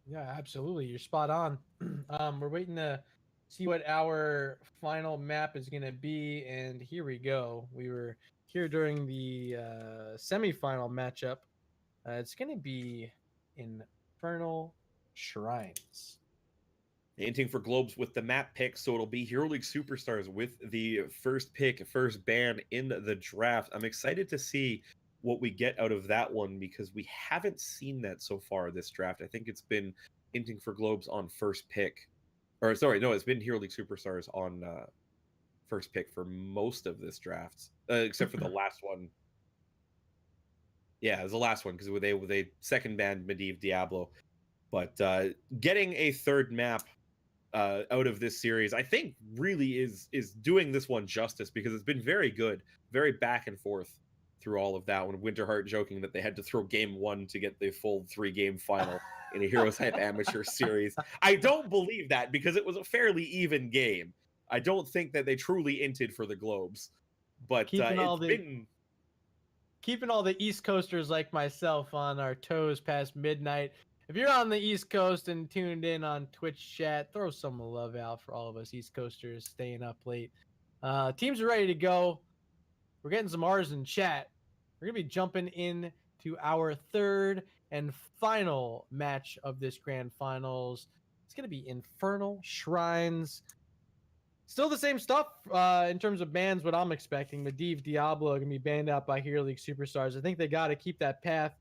Yeah, absolutely. You're spot on. We're waiting to see what our final map is going to be, and here we go. We were here during the semifinal matchup. It's going to be Infernal Shrines. Inting for Globes with the map pick, so it'll be Hero League Superstars with the first pick, first ban in the draft. I'm excited to see what we get out of that one because we haven't seen that so far this draft. I think it's been Inting for Globes on first pick. Or sorry, no, it's been Hero League Superstars on first pick for most of this draft, except for the last one. Yeah, it was the last one because they second banned Medivh Diablo. But getting a third map out of this series, I think really is doing this one justice because it's been very good, very back and forth through all of that. When Winterheart joking that they had to throw game one to get the full 3-game final in a HeroesHype Amateur Series, I don't believe that because it was a fairly even game. I don't think that they truly inted for the Globes, but keeping all the East Coasters like myself on our toes past midnight. If you're on the East Coast and tuned in on Twitch chat, throw some love out for all of us East Coasters staying up late. Teams are ready to go. We're getting some R's in chat. We're going to be jumping in to our third and final match of this grand finals. It's going to be Infernal Shrines. Still the same stuff in terms of bans, what I'm expecting. Medivh Diablo are going to be banned out by Hero League Superstars. I think they got to keep that path.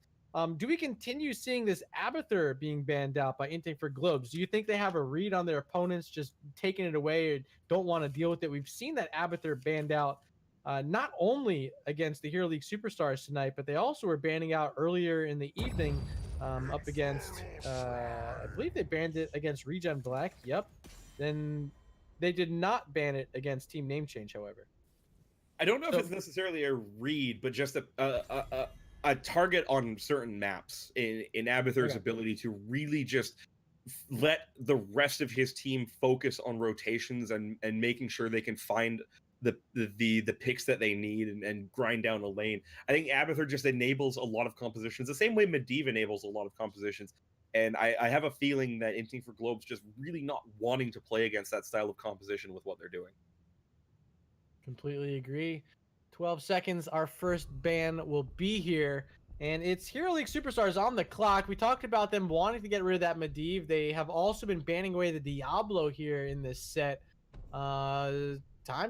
Do we continue seeing this Abathur being banned out by Inting for Globes? Do you think they have a read on their opponents, just taking it away or don't want to deal with it? We've seen that Abathur banned out not only against the Hero League Superstars tonight, but they also were banning out earlier in the evening up against, I believe they banned it against Regen Black. Yep. Then they did not ban it against Team Name Change, however. I don't know if it's necessarily a read, but just a target on certain maps in Abathur's ability to really just let the rest of his team focus on rotations and making sure they can find the picks that they need and grind down a lane. I think Abathur just enables a lot of compositions, the same way Medivh enables a lot of compositions. And I have a feeling that Inting for Globes just really not wanting to play against that style of composition with what they're doing. Completely agree. 12 seconds. Our first ban will be here. And it's Hero League Superstars on the clock. We talked about them wanting to get rid of that Medivh. They have also been banning away the Diablo here in this set. Time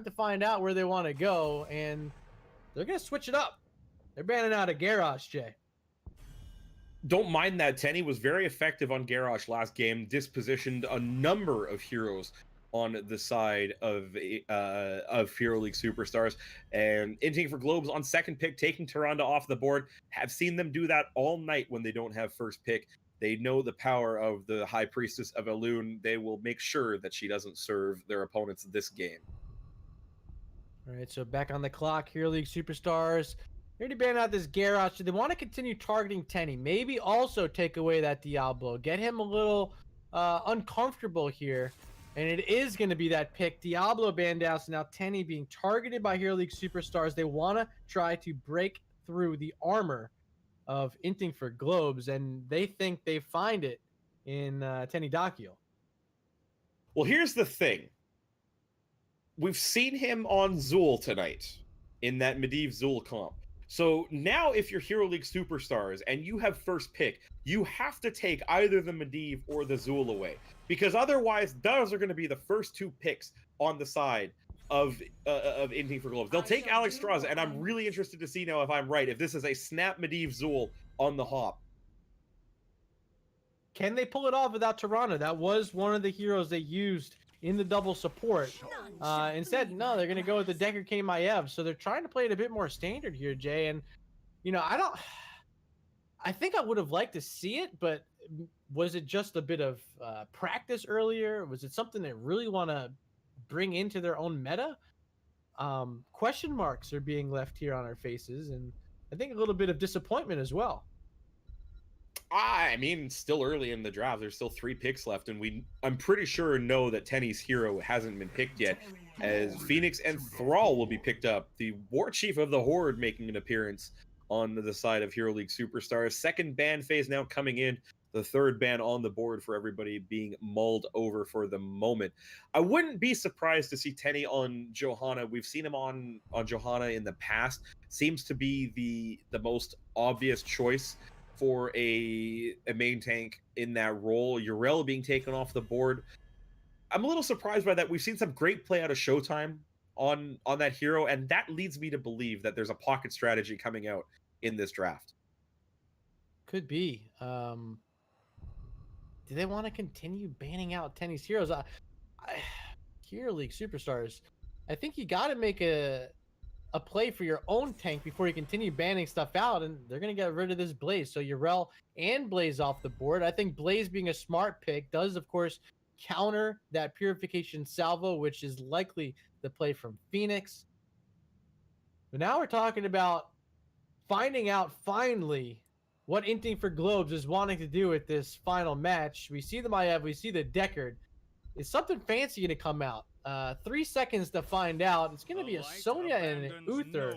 to find out where they want to go. And they're going to switch it up. They're banning out a Garrosh, Jay. Don't mind that. Tenny was very effective on Garrosh last game, dispositioned a number of heroes on the side of Hero League Superstars, and Inting for Globes on second pick, taking Tyrande off the board. Have seen them do that all night when they don't have first pick. They know the power of the High Priestess of Elune. They will make sure that she doesn't serve their opponents this game. All right, so back on the clock, Hero League Superstars. They already banned out this Garrosh. So they want to continue targeting Tenny. Maybe also take away that Diablo. Get him a little uncomfortable here. And it is going to be that pick. Diablo banned out. So now Tenny being targeted by Hero League Superstars. They want to try to break through the armor of Inting for Globes. And they think they find it in Tenny Dakio. Well, here's the thing. We've seen him on Zul tonight in that Medivh Zul comp. So now if you're Hero League Superstars and you have first pick, you have to take either the Medivh or the Zul away. Because otherwise, those are going to be the first two picks on the side of Inting for Globes. They'll take Alex Straza, and I'm really interested to see now if I'm right, if this is a snap Medivh Zul on the hop. Can they pull it off without Tyrande? That was one of the heroes they used in the double support. Instead, no, they're going to go with the Decker K Maiev. So they're trying to play it a bit more standard here, Jay. And, you know, I think I would have liked to see it, but was it just a bit of practice earlier? Was it something they really want to bring into their own meta? Question marks are being left here on our faces. And I think a little bit of disappointment as well. I mean, still early in the draft. There's still 3 picks left, and I'm pretty sure know that Tenny's hero hasn't been picked yet, as Phoenix and Thrall will be picked up. The War Chief of the Horde making an appearance on the side of Hero League Superstars. Second ban phase now coming in. the third ban on the board for everybody being mulled over for the moment. I wouldn't be surprised to see Tenny on Johanna. We've seen him on Johanna in the past. Seems to be the most obvious choice for a main tank in that role. Yrel being taken off the board. I'm a little surprised by that. We've seen some great play out of Showtime on that hero, and that leads me to believe that there's a pocket strategy coming out in this draft. Could be. Do they want to continue banning out Tenny's heroes? Hero League Superstars. I think you got to make a play for your own tank before you continue banning stuff out, and they're going to get rid of this Blaze. So Yrel and Blaze off the board. I think Blaze being a smart pick does, of course, counter that Purification Salvo, which is likely the play from Phoenix. But now we're talking about finding out finally what Inting for Globes is wanting to do with this final match. We see the Maiev, we see the Deckard. Is something fancy going to come out? 3 seconds to find out. It's going to be a Sonya and an Uther.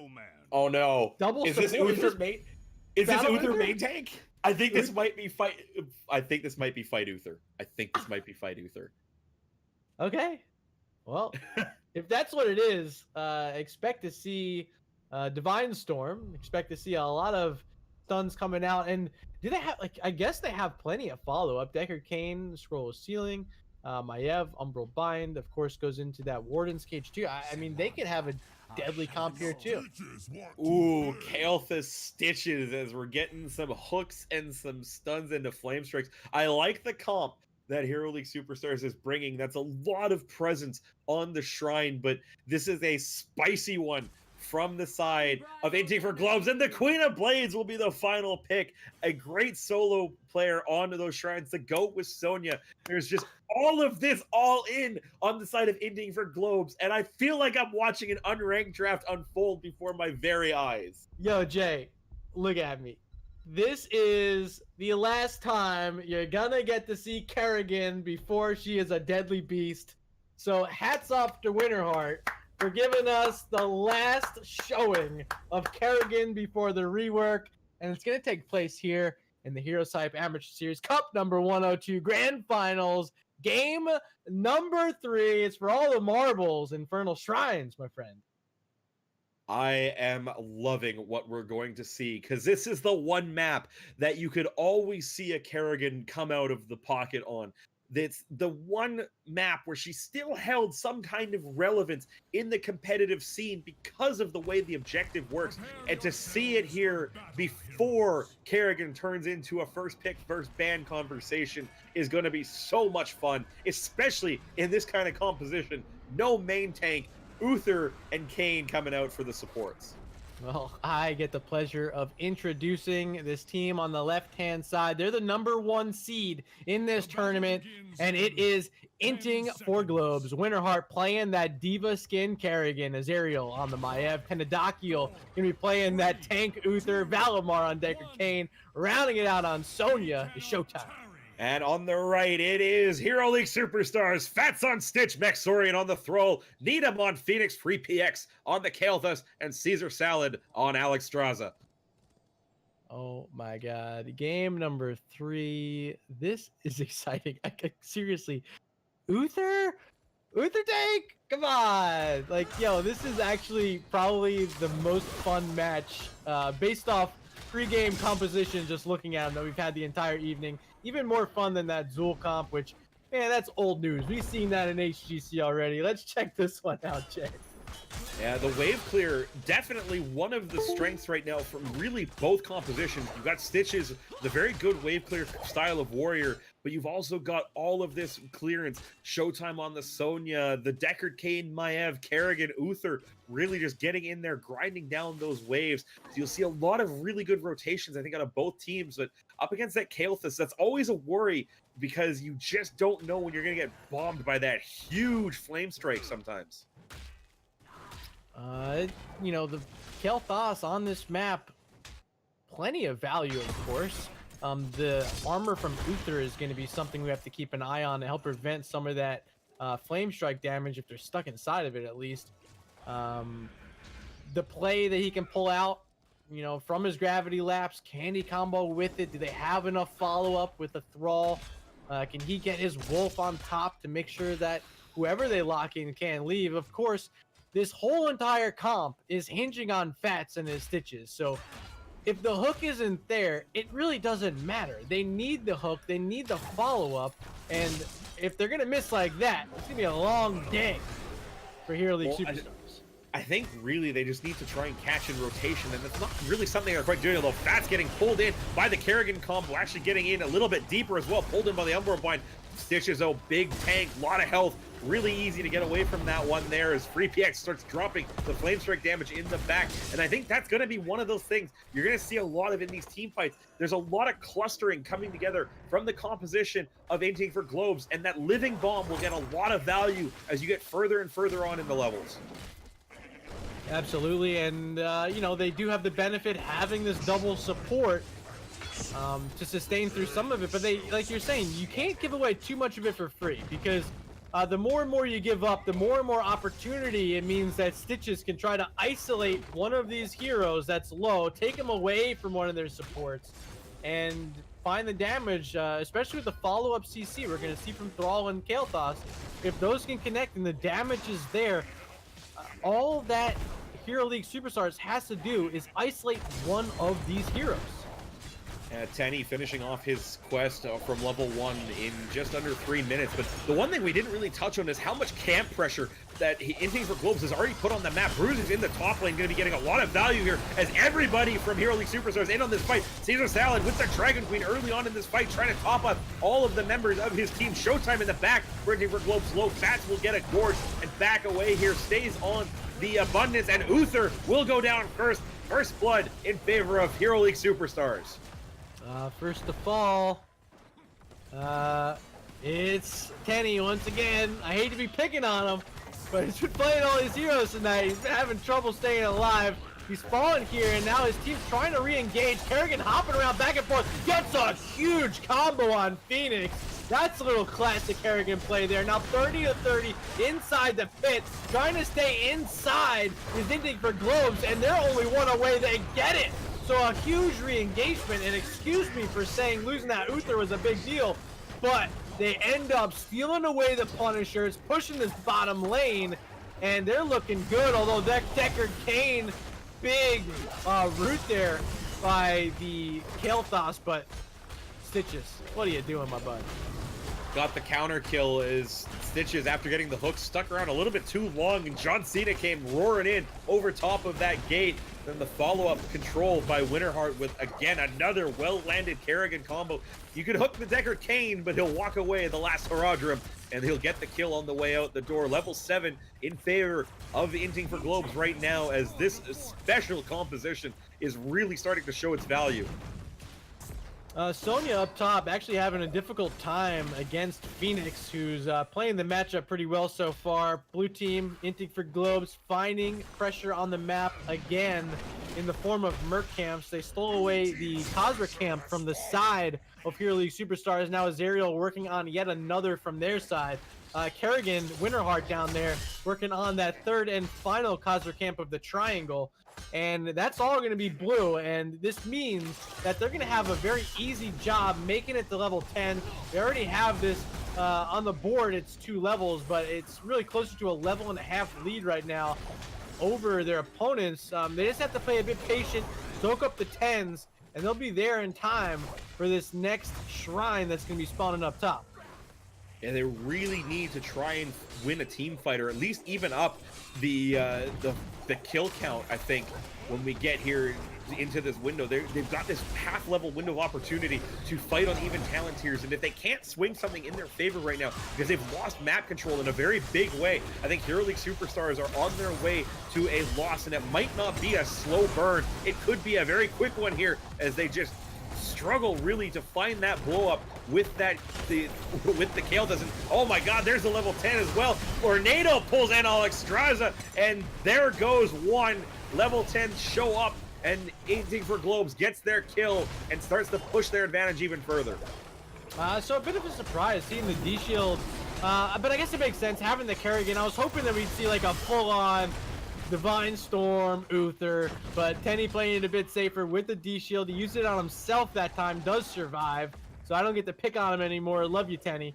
Oh no! Double is this Uther main? Is this Uther main tank? I think this might be fight. I think this might be fight Uther. I think this might be fight Uther. Okay. Well, if that's what it is, expect to see Divine Storm. Expect to see a lot of stuns coming out. And do they have, like, I guess they have plenty of follow-up. Deckard Cain, Scroll of Sealing, Maiev, Umbral Bind, of course, goes into that Warden's Cage too. I mean, they could have a deadly comp here too. Ooh, Kael'thas Stitches, as we're getting some hooks and some stuns into Flame Strikes. I like the comp that Hero League Superstars is bringing. That's a lot of presence on the shrine, but this is a spicy one from the side of Inting for Globes, and the Queen of Blades will be the final pick. A great solo player onto those shrines to go with Sonya. There's just all of this all in on the side of Inting for Globes, and I feel like I'm watching an unranked draft unfold before my very eyes. Yo, Jay, look at me. This is the last time you're gonna get to see Kerrigan before she is a deadly beast. So hats off to Winterheart for giving us the last showing of Kerrigan before the rework. And it's going to take place here in the HeroesHype Amateur Series Cup number 102 Grand Finals. Game number 3. It's for all the marbles, Infernal Shrines, my friend. I am loving what we're going to see, because this is the one map that you could always see a Kerrigan come out of the pocket on. That's the one map where she still held some kind of relevance in the competitive scene because of the way the objective works. And to see it here before Kerrigan turns into a first pick, first ban conversation is going to be so much fun, especially in this kind of composition. No main tank, Uther and Cain coming out for the supports. Well, I get the pleasure of introducing this team on the left-hand side. They're the number 1 seed in this tournament, and it is Inting for Globes. Winterheart playing that Diva Skin Kerrigan, Azariel on the Maiev, Pendakiel gonna be playing that tank Uther, Valimar on Deckard Cain, rounding it out on Sonya is Showtime. And on the right, it is Hero League Superstars, Fats on Stitch, Maxorian on the Thrall, Needham on Phoenix, Free PX on the Kael'thas, and Caesar Salad on Alex Straza. Oh my god. Game number 3. This is exciting. Seriously. Uther tank? Come on. Like, yo, this is actually probably the most fun match based off pre-game composition, just looking at them that we've had the entire evening. Even more fun than that Zool comp, which, man, that's old news. We've seen that in HGC already. Let's check this one out, Jay. Yeah, the wave clear, definitely one of the strengths right now from really both compositions. You've got Stitches, the very good wave clear style of warrior, but you've also got all of this clearance. Showtime on the Sonya, the Deckard Cain, Maiev, Kerrigan, Uther, really just getting in there, grinding down those waves. So you'll see a lot of really good rotations, I think, out of both teams, but up against that Kael'thas, that's always a worry because you just don't know when you're going to get bombed by that huge flame strike sometimes. You know, the Kael'thas on this map, plenty of value, of course. The armor from Uther is going to be something we have to keep an eye on to help prevent some of that flame strike damage if they're stuck inside of it, at least. The play that he can pull out you know, from his gravity lapse. Can he combo with it? Do they have enough follow-up with the Thrall? Can he get his Wolf on top to make sure that whoever they lock in can't leave? Of course, this whole entire comp is hinging on Fats and his Stitches. So if the hook isn't there, it really doesn't matter. They need the hook. They need the follow-up. And if they're going to miss like that, it's going to be a long day for Hero League Superstars. I think really they just need to try and catch in rotation, and that's not really something they're quite doing, although Fat's getting pulled in by the Kerrigan combo, actually getting in a little bit deeper as well, pulled in by the Umbro blind. Stitches, oh, big tank, lot of health, really easy to get away from that one there as Free PX starts dropping the Flame Strike damage in the back, and I think that's going to be one of those things you're going to see a lot of in these team fights. There's a lot of clustering coming together from the composition of Inting for Globes, and that Living Bomb will get a lot of value as you get further and further on in the levels. Absolutely, and you know, they do have the benefit having this double support to sustain through some of it, but they, like you're saying, you can't give away too much of it for free, because the more and more you give up, the more and more opportunity it means that Stitches can try to isolate one of these heroes that's low, take him away from one of their supports, and find the damage, especially with the follow-up CC we're going to see from Thrall and Kael'thas. If those can connect and the damage is there, all that Hero League Superstars has to do is isolate one of these heroes. Tenny finishing off his quest from level 1 in just under 3 minutes. But the one thing we didn't really touch on is how much camp pressure that Inting for Globes has already put on the map. Bruce is in the top lane, going to be getting a lot of value here as everybody from Hero League Superstars in on this fight. Caesar Salad with the Dragon Queen early on in this fight, trying to top up all of the members of his team. Showtime in the back for Inting for Globes. Low Fats will get a gorge and back away here, stays on the Abundance, and Uther will go down first. First blood in favor of Hero League Superstars. First to fall, it's Tenny once again. I hate to be picking on him, but he's been playing all these heroes tonight. He's been having trouble staying alive. He's fallen here, and now his team's trying to re-engage. Kerrigan hopping around back and forth, gets a huge combo on Phoenix. That's a little classic Kerrigan play there. Now 30 to 30 inside the pit, trying to stay inside is Inting for Globes, and they're only one away. They get it. So a huge re-engagement, and excuse me for saying losing that Uther was a big deal, but they end up stealing away the Punishers, pushing this bottom lane, and they're looking good, although that Deckard Cain, big root there by the Kael'thas, but Stitches, what are you doing, my bud? Got the counter kill as Stitches, after getting the hook, stuck around a little bit too long, and John Cena came roaring in over top of that gate. Then the follow-up control by Winterheart with, again, another well-landed Kerrigan combo. You could hook the Deckard Cain, but he'll walk away in the last Haradrim, and he'll get the kill on the way out the door. Level 7 in favor of Inting for Globes right now, as this special composition is really starting to show its value. Sonya up top actually having a difficult time against Phoenix, who's playing the matchup pretty well so far. Blue team, Inting for Globes, finding pressure on the map again in the form of Merc camps. They stole away the Khazra camp from the side of Hero League Superstars. Now Azariel working on yet another from their side. Kerrigan, Winterheart down there, working on that third and final Khazra camp of the triangle. And that's all going to be blue, and this means that they're going to have a very easy job making it to level 10. They already have this on the board. It's 2 levels, but it's really closer to a level and a half lead right now over their opponents. They just have to play a bit patient, soak up the 10s, and they'll be there in time for this next shrine that's going to be spawning up top. And they really need to try and win a team fight, or at least even up the kill count. I think when we get here into this window, they've got this half level window of opportunity to fight on even talent tiers, and if they can't swing something in their favor right now because they've lost map control in a very big way, I think Hero League Superstars are on their way to a loss, and it might not be a slow burn. It could be a very quick one here as they just struggle really to find that blow up with the Kael'thas. And oh my god, there's a level 10 as well. Tornado pulls in Alexstrasza, and there goes one. Level 10 show up, and Inting for Globes gets their kill and starts to push their advantage even further. So a bit of a surprise seeing the D-Shield, but I guess it makes sense having the Kerrigan. I was hoping that we'd see like a full-on Divine Storm, Uther, but Tenny playing it a bit safer with the D shield. He used it on himself that time, does survive, so I don't get to pick on him anymore. Love you, Tenny.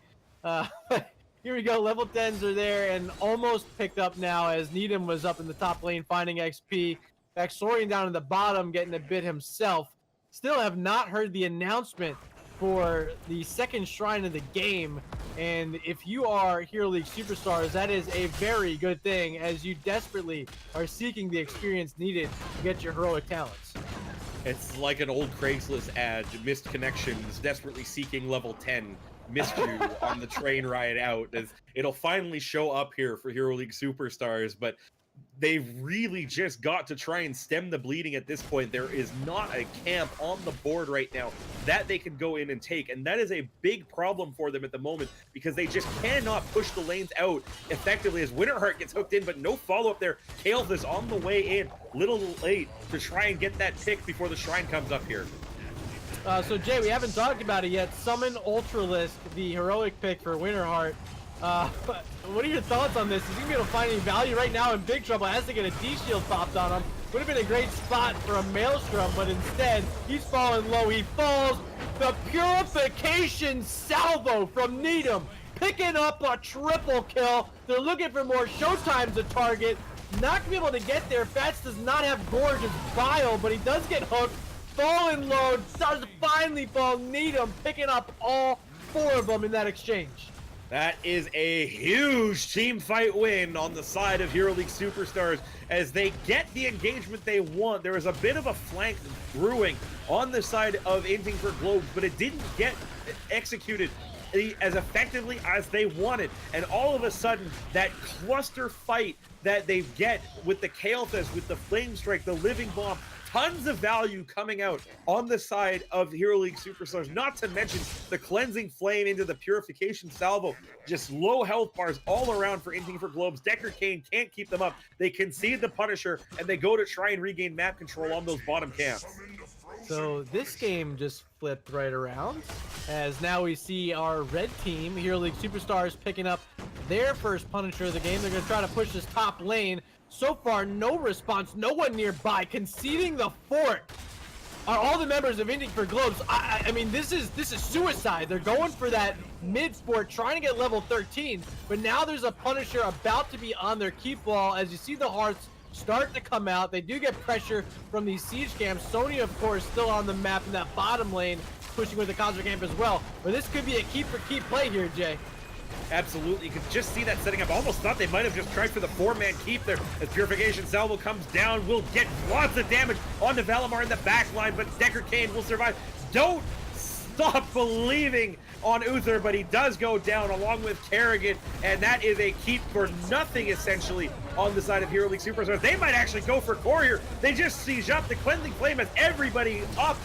Here we go, level 10s are there and almost picked up now as Needham was up in the top lane finding XP. Baxorian down in the bottom getting a bit himself. Still have not heard the announcement for the second shrine of the game, and if you are Hero League Superstars, that is a very good thing as you desperately are seeking the experience needed to get your heroic talents. It's like an old Craigslist ad, missed connections, desperately seeking level 10. Missed you on the train ride out. It'll finally show up here for Hero League Superstars, but they've really just got to try and stem the bleeding at this point. There is not a camp on the board right now that they can go in and take, and that is a big problem for them at the moment because they just cannot push the lanes out effectively as Winterheart gets hooked in, but no follow-up there. Kales is on the way in, little late to try and get that pick before the shrine comes up here. So Jay, we haven't talked about it yet. Summon Ultralisk, the heroic pick for Winterheart. What are your thoughts on this? Is he gonna be able to find any value right now? In big trouble, has to get a D shield popped on him. Would have been a great spot for a Maelstrom, but instead he's falling low. He falls. The Purification Salvo from Needham, picking up a triple kill. They're looking for more showtime to target. Not gonna be able to get there. Fats does not have Gorge's Bile, but he does get hooked. Falling low, starts to finally fall. Needham picking up all 4 of them in that exchange. That is a huge team fight win on the side of Hero League Superstars as they get the engagement they want. There was a bit of a flank brewing on the side of Inting for Globes, but it didn't get executed as effectively as they wanted. And all of a sudden, that cluster fight that they get with the Kael'thas, with the Flame Strike, the Living Bomb, tons of value coming out on the side of Hero League Superstars, not to mention the Cleansing Flame into the Purification Salvo. Just low health bars all around for Inting for Globes. Decker Kane can't keep them up. They concede the Punisher, and they go to try and regain map control on those bottom camps. So this game just flipped right around, as now we see our red team, Hero League Superstars, picking up their first Punisher of the game. They're going to try to push this top lane. So far, no response, no one nearby. Conceding the fort are all the members of Inting for Globes. I mean, this is suicide. They're going for that mid fort, trying to get level 13, but now there's a Punisher about to be on their keep wall. As you see the hearts start to come out, they do get pressure from these siege camps. Sony, of course, still on the map in that bottom lane, pushing with the Conjure camp as well. But this could be a keep for keep play here, Jay. Absolutely, you could just see that setting up. Almost thought they might have just tried for the 4-man keep there. As Purification Salvo comes down, will get lots of damage onto Valimar in the back line, but Decker Kane will survive. Don't stop believing on Uther, but he does go down along with Kerrigan, and that is a keep for nothing, essentially, on the side of Hero League Superstars. They might actually go for core here. They just siege up. The Cleansing Flame has everybody up.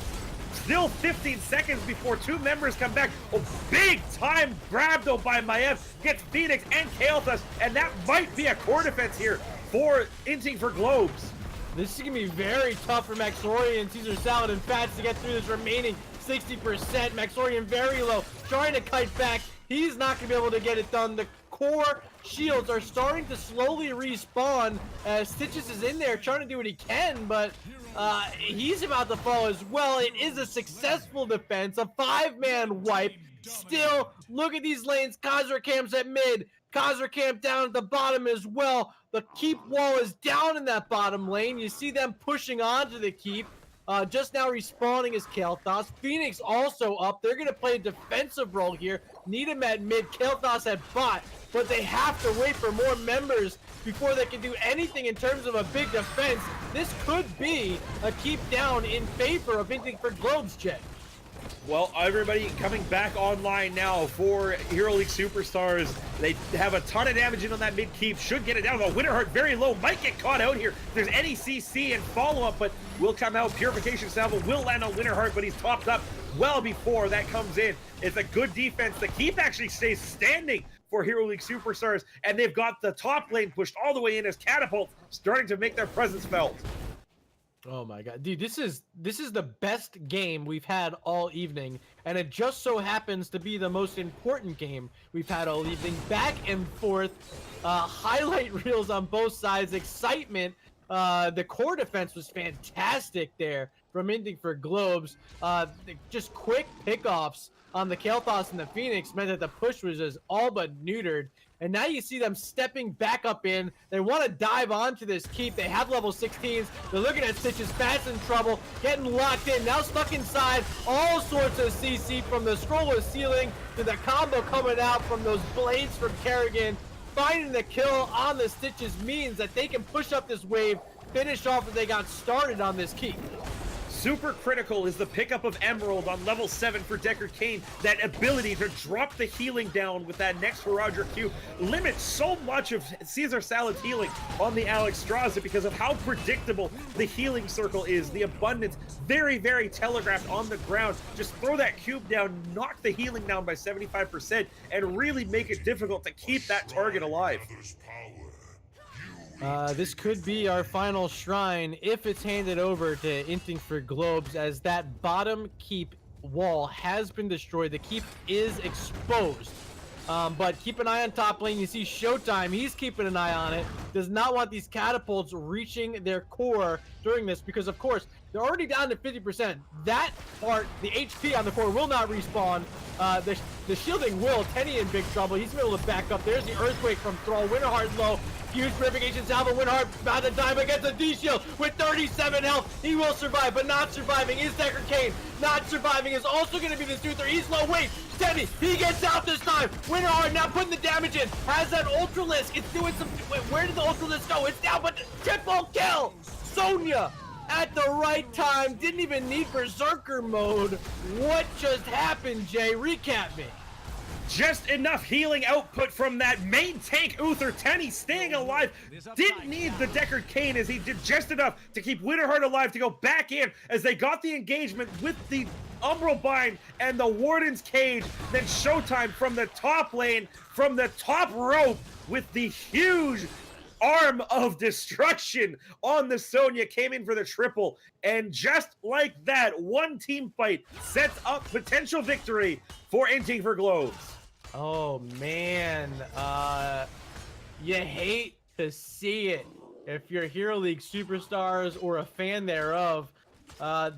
Still 15 seconds before 2 members come back. Oh, big time grab though by Maev. Gets Phoenix and Kael'thas, and that might be a core defense here for Inting for Globes. This is going to be very tough for Maxorian, Caesar Salad, and Fats to get through this remaining 60%. Maxorian very low, trying to kite back. He's not going to be able to get it done. The core shields are starting to slowly respawn. Stitches is in there trying to do what he can, but he's about to fall as well. It is a successful defense, a 5-man wipe. Still, look at these lanes. Khazra Camp's at mid. Khazra Camp down at the bottom as well. The keep wall is down in that bottom lane. You see them pushing onto the keep. Just now respawning is Kael'thas. Phoenix also up. They're going to play a defensive role here. Needham at mid, Kael'thas at bot. But they have to wait for more members before they can do anything in terms of a big defense. This could be a keep down in favor of Inting for Globes, Jet. Well, everybody coming back online now for Hero League Superstars. They have a ton of damage in on that mid keep. Should get it down. But Winterheart very low. Might get caught out here. There's any CC and follow-up, but will come out. Purification Salvo will land on Winterheart, but he's topped up well before that comes in. It's a good defense. The keep actually stays standing for Hero League Superstars, and they've got the top lane pushed all the way in as Catapult starting to make their presence felt. Oh my god, dude, this is the best game we've had all evening. and it just so happens to be the most important game we've had all evening. Back and forth, highlight reels on both sides, excitement. The core defense was fantastic there from Inting for Globes. Just quick pickoffs on the Kael'thas and the Phoenix meant that the push was just all but neutered. And now you see them stepping back up in. They want to dive onto this keep. They have level 16s. They're looking at Stitches fast in trouble, getting locked in. Now stuck inside. All sorts of CC from the scroll ceiling to the combo coming out from those blades from Kerrigan. Finding the kill on the Stitches means that they can push up this wave, finish off as they got started on this keep. Super critical is the pickup of Emerald on level 7 for Deckard Cain. That ability to drop the healing down with that next Roger Q limits so much of Caesar Salad's healing on the Alex Straza because of how predictable the healing circle is. The abundance, very, very telegraphed on the ground. Just throw that cube down, knock the healing down by 75%, and really make it difficult to keep that target alive. This could be our final shrine if it's handed over to Inting for Globes, as that bottom keep wall has been destroyed. The keep is exposed. But keep an eye on top lane. You see Showtime, he's keeping an eye on it. Does not want these catapults reaching their core during this because, of course, they're already down to 50%. That part, the HP on the core will not respawn. The shielding will. Tenny in big trouble. He's able to back up. There's the Earthquake from Thrall. Winterheart low. Huge purification salvo. Winterheart about to die against the D-Shield with 37 health. He will survive, but not surviving is Deckard Cain. Not surviving is also going to be this Uther. He's low. Wait, Tenny, he gets out this time. Winterheart now putting the damage in. Has that Ultralisk. It's doing some... Wait, where did the Ultralisk go? It's down, but triple kill. Sonya at the right time. Didn't even need Berserker mode. What just happened, Jay? Recap me. Just enough healing output from that main tank Uther. Tenny staying alive. Didn't need the Deckard Cain as he did just enough to keep Winterheart alive to go back in as they got the engagement with the Umbral Bind and the Warden's Cage. Then Showtime from the top lane, from the top rope with the huge arm of destruction on the Sonya, came in for the triple, and just like that, one team fight sets up potential victory for Inting for Globes. Oh man, you hate to see it. If you're Hero League superstars or a fan thereof,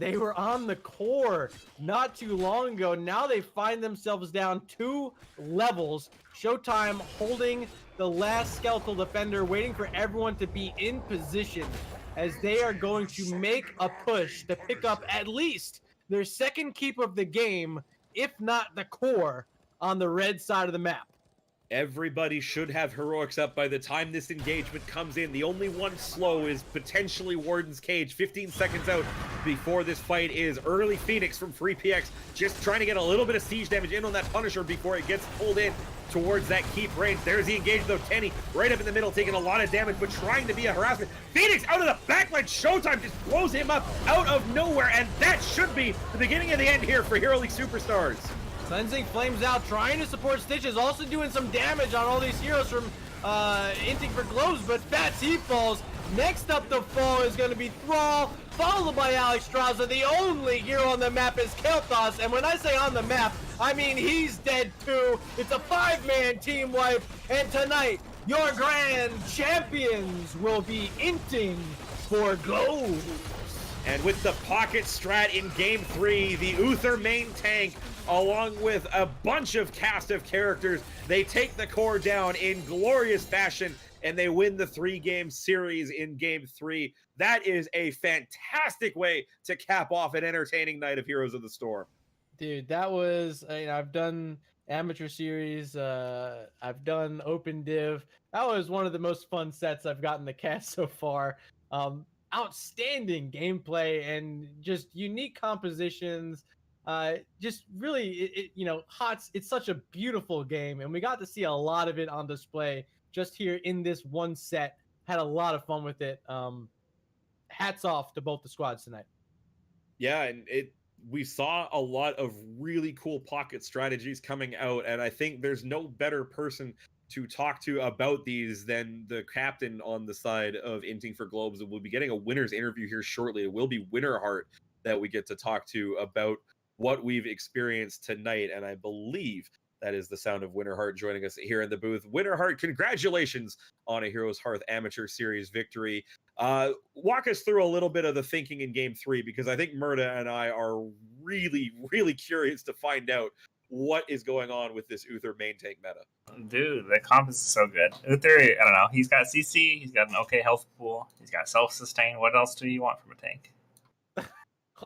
they were on the core not too long ago. Now they find themselves down 2 levels. Showtime holding the last skeletal defender, waiting for everyone to be in position as they are going to make a push to pick up at least their second keep of the game, if not the core, on the red side of the map. Everybody should have heroics up by the time this engagement comes in. The only one slow is potentially Warden's Cage. 15 seconds out before this fight is early Phoenix from FreePX, just trying to get a little bit of siege damage in on that Punisher before it gets pulled in towards that keep range. There's the engagement though. Tenny right up in the middle, taking a lot of damage, but trying to be a harassment. Phoenix out of the backline. Showtime just blows him up out of nowhere, and that should be the beginning of the end here for Hero League superstars. Cleansing Flames out, trying to support Stitches, also doing some damage on all these heroes from Inting for Globes, but Fats, he falls. Next up to fall is going to be Thrall, followed by Alex Straza. The only hero on the map is Kael'thas, and when I say on the map, I mean he's dead too. It's a 5-man team wipe, and tonight, your grand champions will be Inting for Globes. And with the pocket strat in game 3, the Uther main tank, along with a bunch of cast of characters, they take the core down in glorious fashion, and they win the 3-game series in game 3. That is a fantastic way to cap off an entertaining night of Heroes of the Storm. Dude, that was, I've done Amateur Series, I've done Open Div. That was one of the most fun sets I've gotten to cast so far. Outstanding gameplay and just unique compositions. Just really, HOTS, it's such a beautiful game, and we got to see a lot of it on display just here in this one set. Had a lot of fun with it. Hats off to both the squads tonight. Yeah, and we saw a lot of really cool pocket strategies coming out, and I think there's no better person to talk to about these than the captain on the side of Inting for Globes. And we'll be getting a winner's interview here shortly. It will be Winterheart that we get to talk to about what we've experienced tonight. And I believe that is the sound of Winterheart joining us here in the booth. Winterheart, congratulations on a HeroesHype Amateur Series victory. Walk us through a little bit of the thinking in Game 3, because I think Murda and I are really, really curious to find out what is going on with this Uther main tank meta. Dude, the comp is so good. Uther, I don't know. He's got CC. He's got an okay health pool. He's got self-sustain. What else do you want from a tank?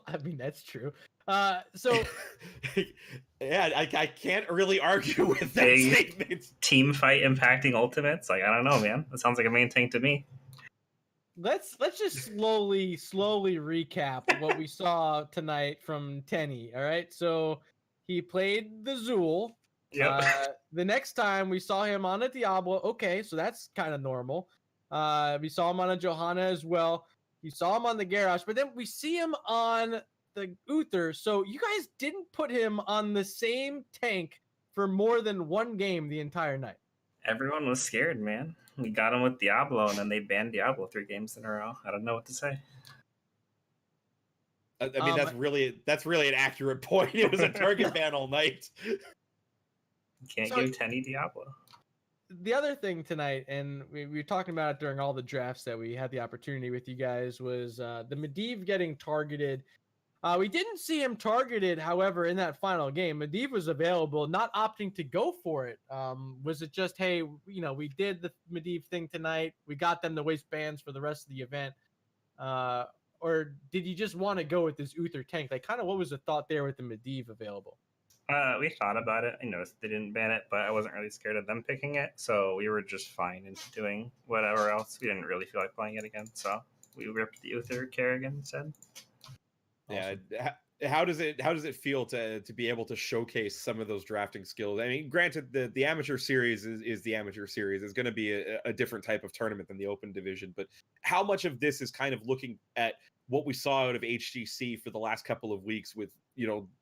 I mean, that's true. So yeah, I can't really argue with that Big statement. Team fight impacting ultimates. Like, I don't know, man. That sounds like a main tank to me. let's just slowly recap what we saw tonight from Tenny. All right, so he played the Zool. Yep. The next time we saw him on a Diablo, okay, so that's kind of normal. We saw him on a Johanna as well. You saw him on the Garrosh, but then we see him on the Uther. So you guys didn't put him on the same tank for more than one game the entire night. Everyone was scared, man. We got him with Diablo, and then they banned Diablo 3 games in a row. I don't know what to say. I mean, that's really an accurate point. It was a target ban all night. You can't give Tenny Diablo. The other thing tonight, and we were talking about it during all the drafts that we had the opportunity with you guys, was the Medivh getting targeted. We didn't see him targeted, however, in that final game. Medivh was available, not opting to go for it. Was it just, hey, we did the Medivh thing tonight. We got them to waste bans for the rest of the event. Or did you just want to go with this Uther tank? Like, kind of what was the thought there with the Medivh available? We thought about it. I noticed they didn't ban it, but I wasn't really scared of them picking it, so we were just fine in doing whatever else. We didn't really feel like playing it again, so we ripped the Uther Kerrigan instead. Yeah. Awesome. How does it feel to be able to showcase some of those drafting skills? I mean, granted, the amateur series is the amateur series. It's going to be a different type of tournament than the open division, but how much of this is kind of looking at what we saw out of HGC for the last couple of weeks with,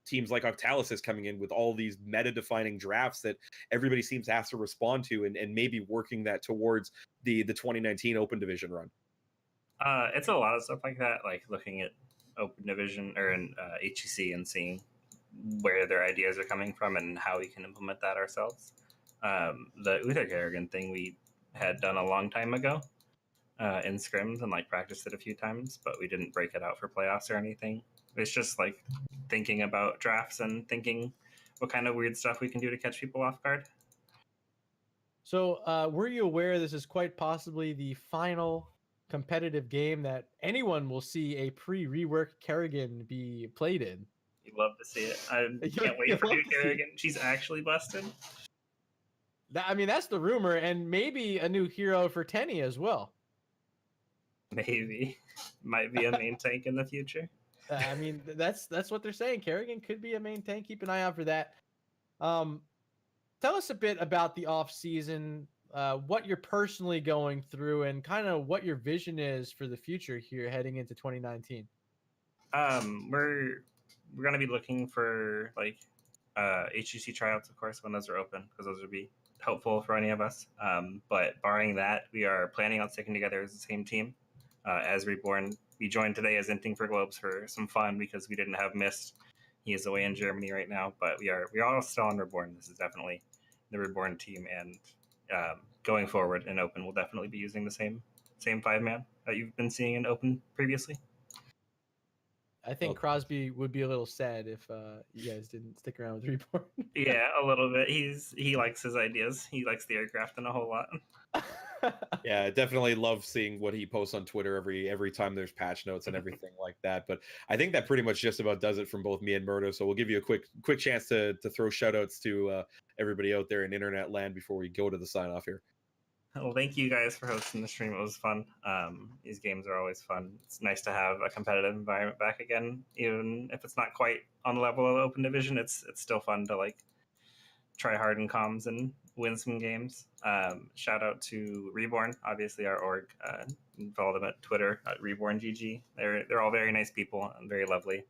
teams like Octalysis coming in with all these meta-defining drafts that everybody seems to have to respond to, and maybe working that towards the 2019 open division run? It's a lot of stuff like that, like looking at open division or in HGC and seeing where their ideas are coming from and how we can implement that ourselves. The Uther Kerrigan thing we had done a long time ago in scrims and practiced it a few times, but we didn't break it out for playoffs or anything. It's just thinking about drafts and thinking what kind of weird stuff we can do to catch people off guard. So were you aware this is quite possibly the final competitive game that anyone will see a pre-rework Kerrigan be played in? You'd love to see it. I can't wait for new Kerrigan. She's actually busted. I mean, that's the rumor, and maybe a new hero for Tenny as well. Maybe. Might be a main tank in the future. I mean, that's what they're saying. Kerrigan could be a main tank. Keep an eye out for that. Tell us a bit about the off season, what you're personally going through, and kind of what your vision is for the future here heading into 2019. We're gonna be looking for HGC tryouts, of course, when those are open, because those would be helpful for any of us. But barring that, we are planning on sticking together as the same team. As Reborn, we joined today as Inting for Globes for some fun because we didn't have Mist. He is away in Germany right now, but we are all still on Reborn. This is definitely the Reborn team, and going forward in Open, we'll definitely be using the same 5-man that you've been seeing in Open previously. I think Crosby would be a little sad if you guys didn't stick around with Reborn. Yeah, a little bit. He likes his ideas. He likes the aircraft and a whole lot. Yeah, I definitely love seeing what he posts on Twitter every time there's patch notes and everything like that. But I think that pretty much just about does it from both me and Murda. So we'll give you a quick chance to throw shout outs to everybody out there in internet land before we go to the sign off here. Well, thank you guys for hosting the stream. It was fun. These games are always fun. It's nice to have a competitive environment back again, even if it's not quite on the level of Open Division. It's still fun to try hard in comms and win some games. Shout out to Reborn, obviously our org. Follow them at Twitter at RebornGG. They're all very nice people and very lovely,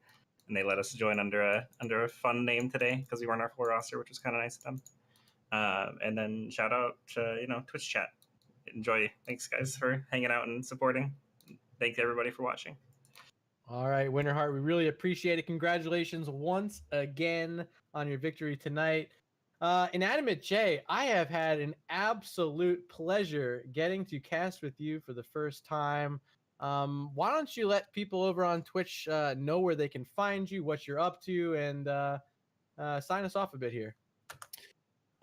and they let us join under a fun name today because we weren't our full roster, which was kind of nice of them. And then shout out to Twitch chat. Enjoy. Thanks guys for hanging out and supporting. Thanks everybody for watching. All right, Winterheart, we really appreciate it. Congratulations once again on your victory tonight. InanimateJ, I have had an absolute pleasure getting to cast with you for the first time. Why don't you let people over on Twitch know where they can find you, what you're up to, and sign us off a bit here.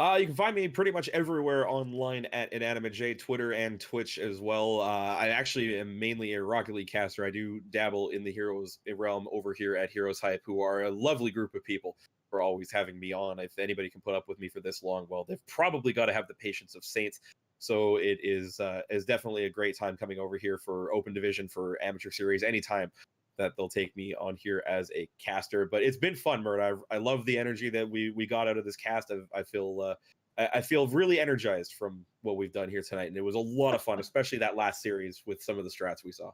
You can find me pretty much everywhere online at InanimateJ, Twitter and Twitch as well. I actually am mainly a Rocket League caster. I do dabble in the Heroes realm over here at HeroesHype, who are a lovely group of people for always having me on. If anybody can put up with me for this long, well, they've probably got to have the patience of saints. So it is definitely a great time coming over here for Open Division, for Amateur Series, anytime that they'll take me on here as a caster. But it's been fun, Murda. I love the energy that we got out of this cast. I feel really energized from what we've done here tonight, and it was a lot of fun, especially that last series with some of the strats we saw.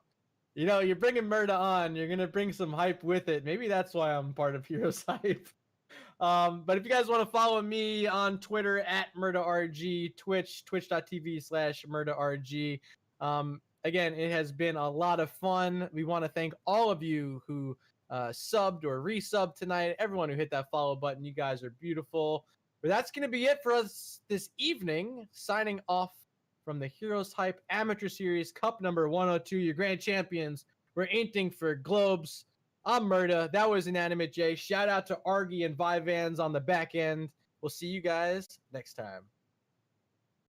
You know, you're bringing Murda on. You're gonna bring some hype with it. Maybe that's why I'm part of HeroesHype. But if you guys want to follow me on Twitter at MurdaRG, twitch.tv/MurdaRG. Again, it has been a lot of fun. We want to thank all of you who subbed or resubbed tonight. Everyone who hit that follow button. You guys are beautiful. But that's going to be it for us this evening. Signing off from the HeroesHype Amateur Series Cup number 102. Your grand champions. We're Inting for Globes. I'm Murda. That was InanimateJ. Shout out to Argy and Vivans on the back end. We'll see you guys next time.